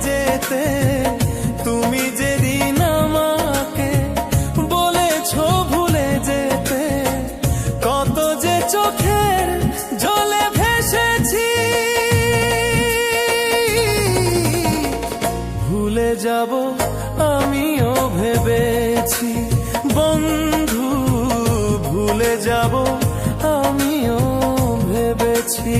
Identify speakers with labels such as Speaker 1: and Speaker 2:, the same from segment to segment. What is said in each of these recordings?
Speaker 1: যেতে, তুমি যেদিন আমাকে বলেছো ভুলে যেতে, কত যে চোখের জলে ভেসেছি। ভুলে যাব আমিও ভেবেছি বন্ধু, ভুলে যাব আমিও ভেবেছি।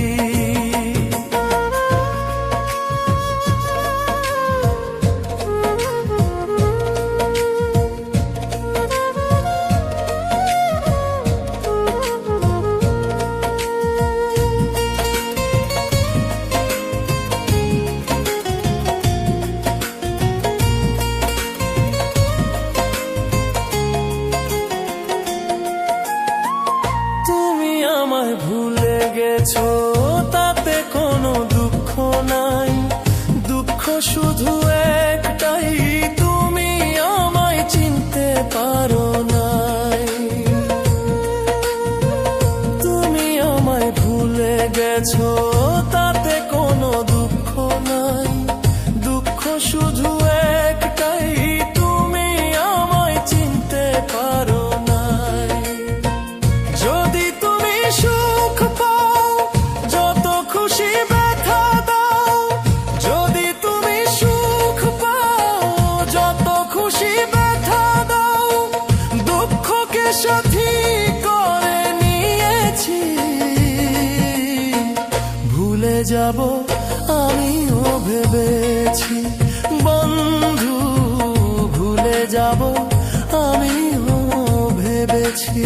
Speaker 1: আমায় ভুলে গেছো তাতে কোনো দুঃখ নাই, দুঃখ শুধু একটাই, তুমি আমায় চিনতে পারো নাই। তুমি আমায় ভুলে গেছো তাতে কোনো দুঃখ নাই, দুঃখ শুধু একটাই, তুমি আমায় চিনতে পারো নাই। যদি তুমি সুখ পাও যত খুশি ব্যথা দাও, যদি তুমি সুখ পাও যত খুশি ব্যথা দাও, দুঃখকে সাথী করে নিয়েছি। ভুলে যাব আমিও ভেবেছি বন্ধু, ভুলে যাব আমিও ভেবেছি।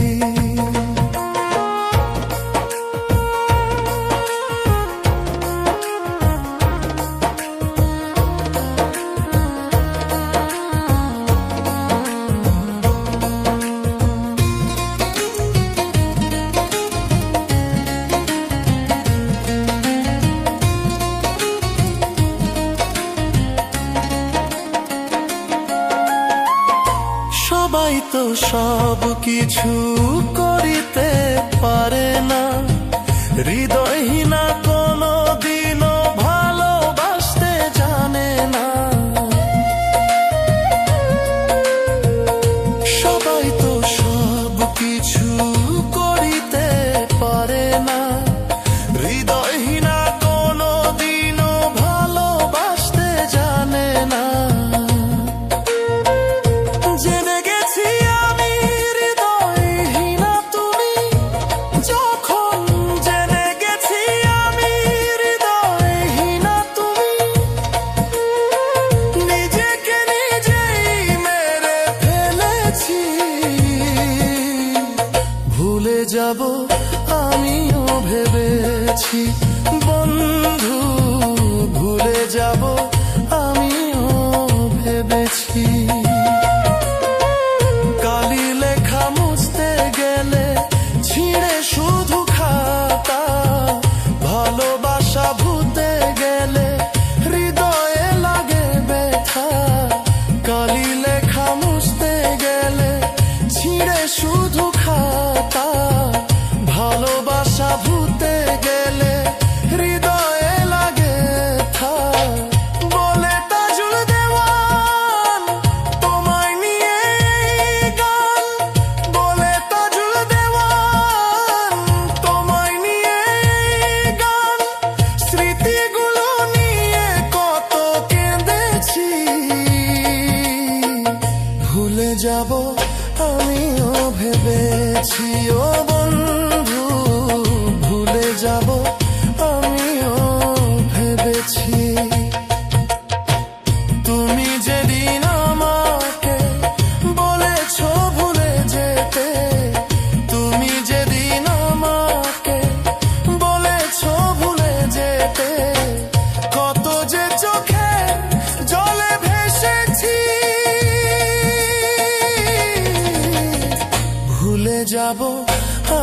Speaker 1: সবাই তো সব কিছু করিতে পারে না, হৃদয়হীনা কোনো দিনও ভালোবাসতে জানে না। সবাই তো সব কিছু করিতে পারে না, হৃদয়হীনা কোনো দিনও ভালোবাসতে জানে না। জেনে গেছি আমি হৃদয়হীনা তুমি, যখন জেনে গেছি আমি হৃদয়হীনা তুমি, নিজেকে নিজেই মেরে ফেলেছি। ভুলে যাব আমিও ভেবেছি বন্ধু, ভুলে যাব আমিও ভেবেছি। কালি লেখা মুছতে গেলে ছিঁড়ে শুধু খাতা, ভালোবাসা ভুলতে গেলে হৃদয়ে লাগে ব্যথা। কালি লেখা মুছতে গেলে ছিঁড়ে শুধু খাতা, ভালোবাসা ভুলতে গেলে হৃদয়ে লাগে ব্যথা। বলে তাজুল দেওয়ান তোমায় নিয়ে গান, বলে তাজুল দেওয়ান তোমায় নিয়ে গান, স্মৃতিগুলো নিয়ে কত কেঁদেছি। ভুলে যাব আমিও ভেবেছি ও বন্ধু, ভুলে যাব আমিও ভেবেছি। তুমি যেদিন আমাকে বলেছো ভুলে যেতে, তুমি যেদিন আমাকে বলেছো ভুলে যেতে, কত যে চোখে জলে ভেসেছি। ভুলে যাব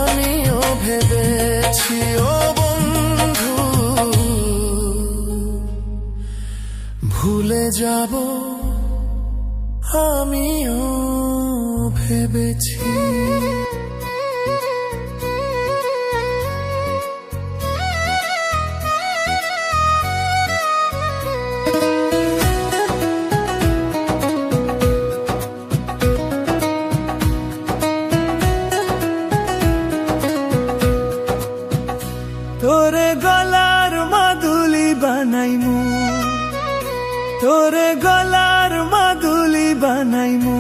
Speaker 1: আমিও ভেবেছি ও বন্ধু, ভুলে যাব আমিও ভেবেছি। তোরে গলার মাদুলি বানাইমু,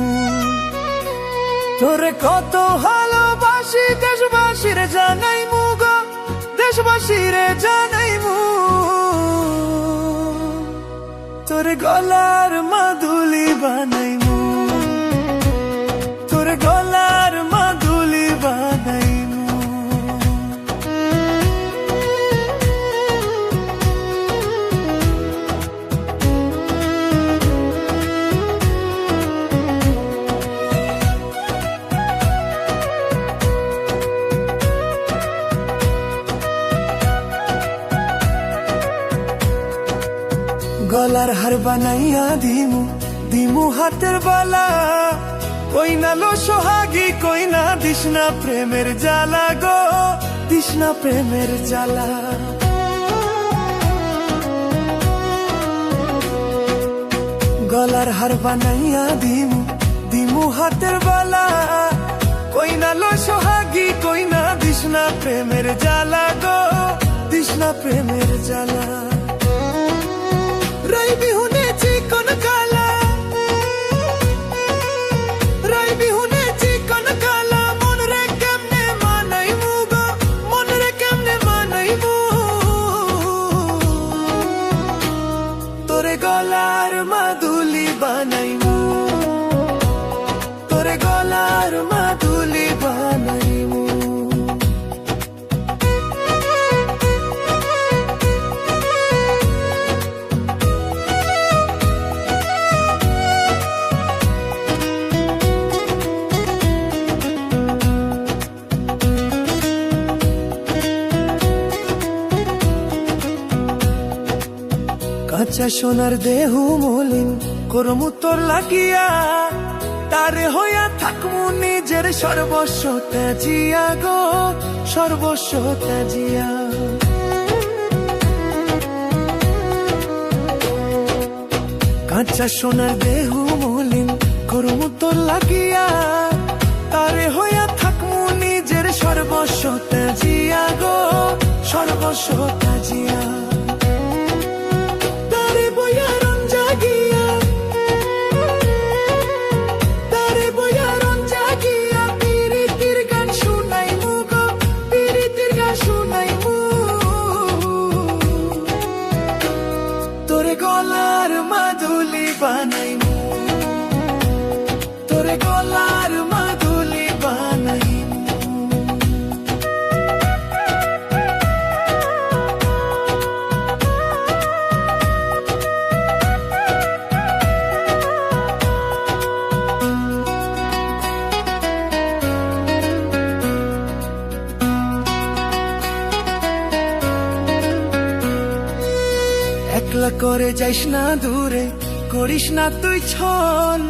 Speaker 1: তোরে কত ভালোবাসি দেশবাসীর জানাইমু গো, দেশবাসীর জানাইমু। তোরে গলার মাদুলি বানাইমু, তোরে গলার মাদুলি বানাইমু। গলার হার বানাইয়া দিমু, দিমু হাতের বালা, কইনা লো সোহাগী কইনা দিশনা প্রেমের জ্বালা গো, দিশনা প্রেমের জ্বালা। গলার হার বানাইয়া দিমু, দিমু হাতের বালা, কইনা লো সোহাগী কইনা দিশনা প্রেমের জ্বালা গো, দিশনা প্রেমের জ্বালা। রাই বিহুনে চিকন কালা, রাই বিহুনে চিকন কালা, মন রে কেমনে মানাইমু গো, মন রে কেমনে মানাইমু। তোরে গলার মাদুলি বানাইমু, তোরে গলার মাদুলি বানাইমু। কাঁচা সোনার দেহু মলিন করমু তোর লাগিয়া, তারে হইয়া থাকমু নিজের সর্বস্ব ত্যাজিয়া গো, সর্বস্ব ত্যাজিয়া। কাঁচা সোনার দেহু মলিন করমু তোর লাগিয়া, তারে হইয়া থাকমু নিজের সর্বস্ব ত্যাজিয়া গো, সর্বস্ব ত্যাজিয়া। তোরে গলার মাদুলি বানাইমু, তোরে গলার মাদুলি বানাইমু। একলা করে যাইস না দূরে, করিস না তুই ছল,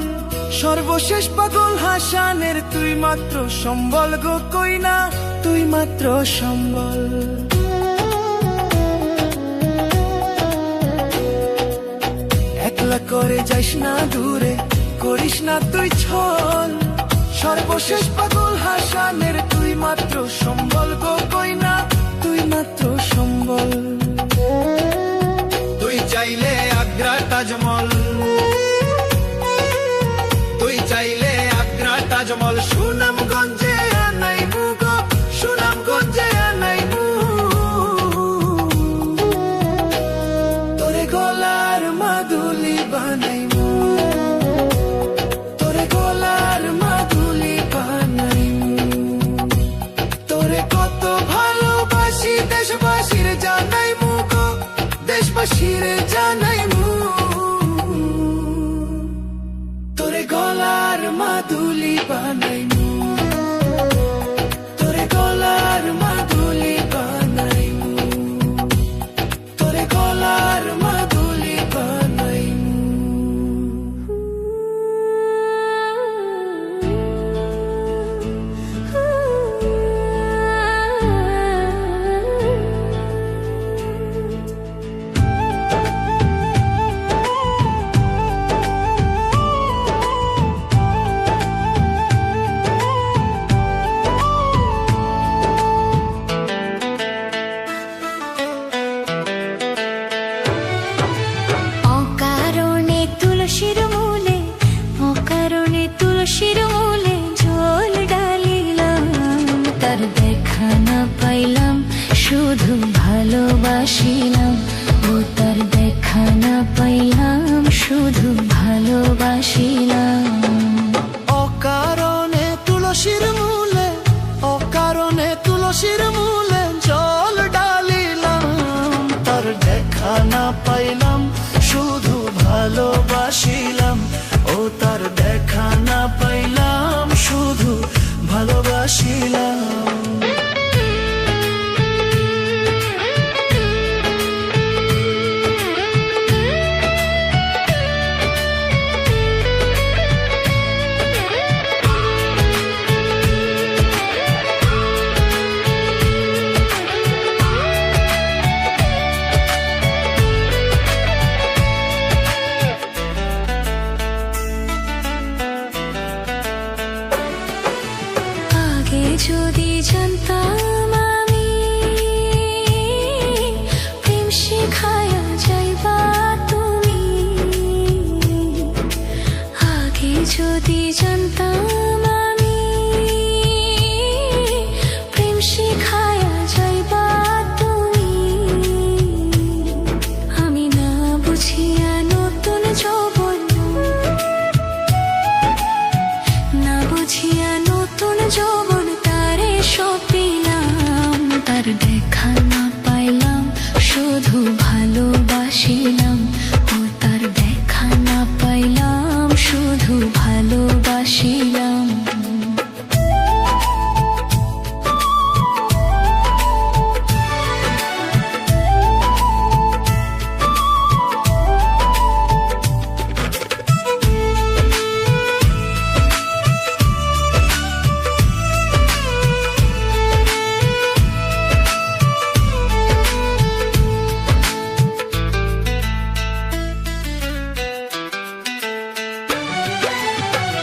Speaker 1: সর্বশেষ পাগল হাসানের তুই মাত্র সম্বল গো কইনা, তুই মাত্র সম্বল। একলা করে যাইস না দূরে, করিস না তুই ছল, সর্বশেষ পাগল হাসানের তুই মাত্র সম্বল গো কইনা, তুই মাত্র সম্বল। তুই চাইলে আগ্রা তাজমহল, তুই চাইলে আগ্রা তাজমহল সুনামগঞ্জে আনাইমু গো, সুনামগঞ্জে আনাইমু। তোরে গলার মাদুলি বানাইমু, তোরে গলার মাদুলি বানাইমু। তোরে কত ভালোবাসি দেশবাসীর জানাইমু গো, দেশবাসীর জানাইমু। তোরে গলার মাদুলি বানাইমু, তোরে গলার মাদুলি বানাইমু, তোরে গলার মাদুলি বানাইমু।
Speaker 2: শুধু ভালোবাসিলাম, ও তার দেখা না পাইলাম, শুধু ভালোবাসিলাম।
Speaker 1: অকারণে তুলসীর মূলে, অকারণে তুলসীর মূলে জল ঢালিলাম, তার দেখা না পাইলাম, শুধু ভালোবাসিলাম। ও তার দেখা না পাইলাম, শুধু ভালোবাসিলাম।
Speaker 2: যদি জানতাম আমি প্রেম শেখায়া যাইবা তুমি, আগে যদি জানতাম আমি প্রেম শেখায়া যাইবা তুমি, আমি না বুঝিয়া নতুন যৌবন, না বুঝিয়া নতুন যৌবন সপিলাম, তার দেখা না পাইলাম, শুধু ভালোবাসিলাম। ও তার দেখা না পাইলাম, শুধু ভালোবাসিলাম।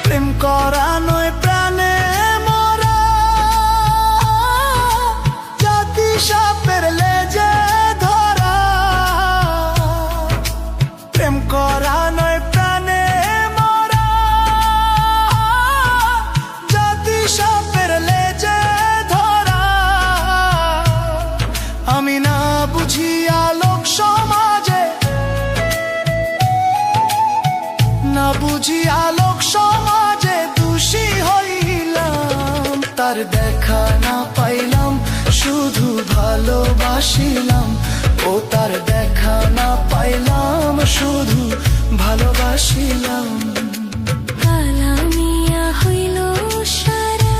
Speaker 1: প্রেম করা নয় প্রাণে মরা, জাতি সাপের লেজে ধরা। প্রেম করা নয় প্রাণে মরা, জাতি সাপের লেজে ধরা। আমি না বুঝিয়া লোক সমাজে, না বুঝিয়া লোক সমাজে দোষী হইলাম, তার দেখা না পাইলাম, শুধু ভালোবাসিলাম। ও তার দেখা না পাইলাম, শুধু ভালোবাসিলাম।
Speaker 2: কালামিয়া হইল সারা,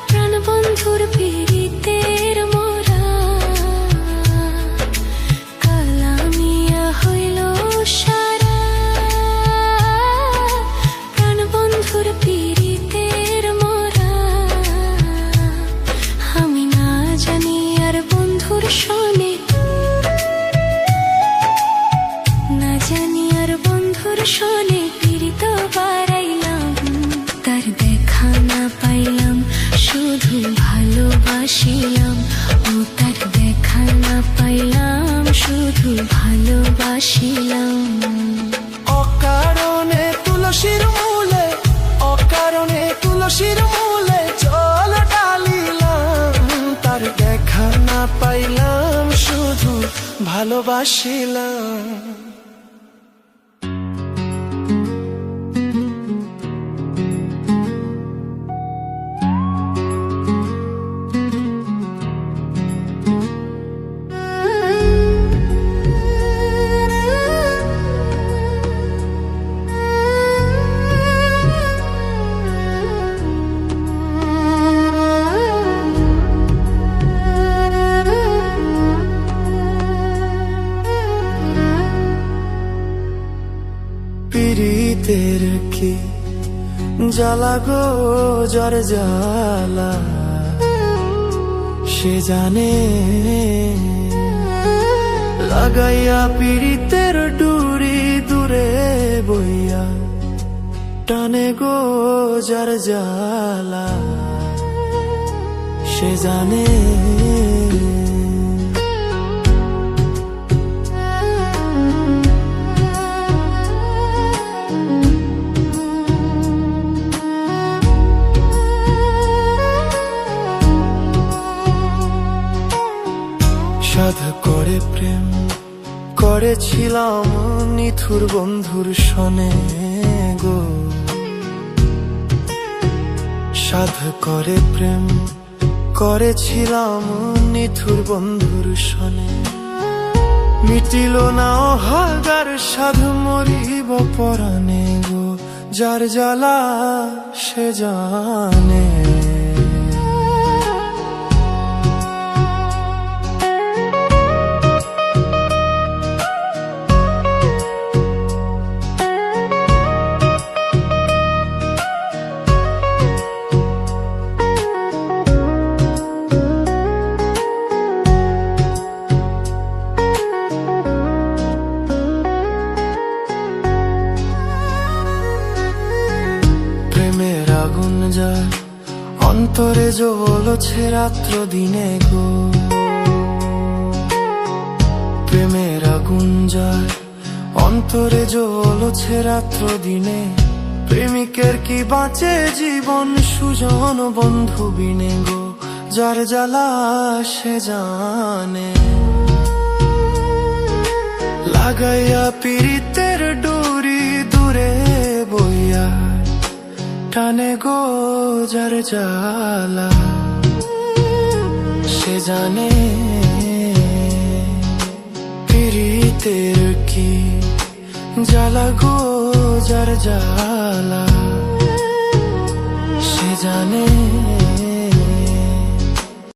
Speaker 2: প্রাণবন্ধুর পীড়িতের মোরা। কালামিয়া হইল সারা, প্রাণবন্ধুর পীড়িতের মোরা। আমি না জানি আর বন্ধুর শোনে, না জানি আর বন্ধুর শোনে পীড়িত বাড়াইলাম, তার দেখা না পাইলাম, শুধু ভালোবাসিলাম। ও তার দেখা না পাইলাম, শুধু ভালোবাসিলাম।
Speaker 1: অকারণে তুলসীর মূলে, অকারণে তুলসীর মূলে জল ঢালিলাম, তার দেখা না পাইলাম, শুধু ভালোবাসিলাম। পীড়িতের কি জ্বালা গো, জ্বর জ্বালা সে জানে, লাগাইয়া পীড়িতের ডুরি দূরে বইয়া টানে গো, যার জ্বালা সে জানে। করেছিলাম নিথুর বন্ধুর সনে গো, সাধ করে প্রেম করেছিলাম নিথুর বন্ধুর সনে। মিটিল না অহাগার সাধ মরিব পরাণে গো, যার জ্বালা সে জানে। প্রেমের আগুন যার অন্তরে জ্বলছে রাত্র দিনে গো, প্রেমের আগুন যার অন্তরে জ্বলছে রাত্র দিনে। প্রেমিকের কি বাঁচে জীবন সুজন বন্ধু বিনে গো, যার জ্বালা সে জানে। লাগাইয়া পীড়িতের ডুরি দূরে বইয়া টানে গো, যার জ্বালা সে জানে। পীড়িতের কি জ্বালা গো, যার জ্বালা সে জানে।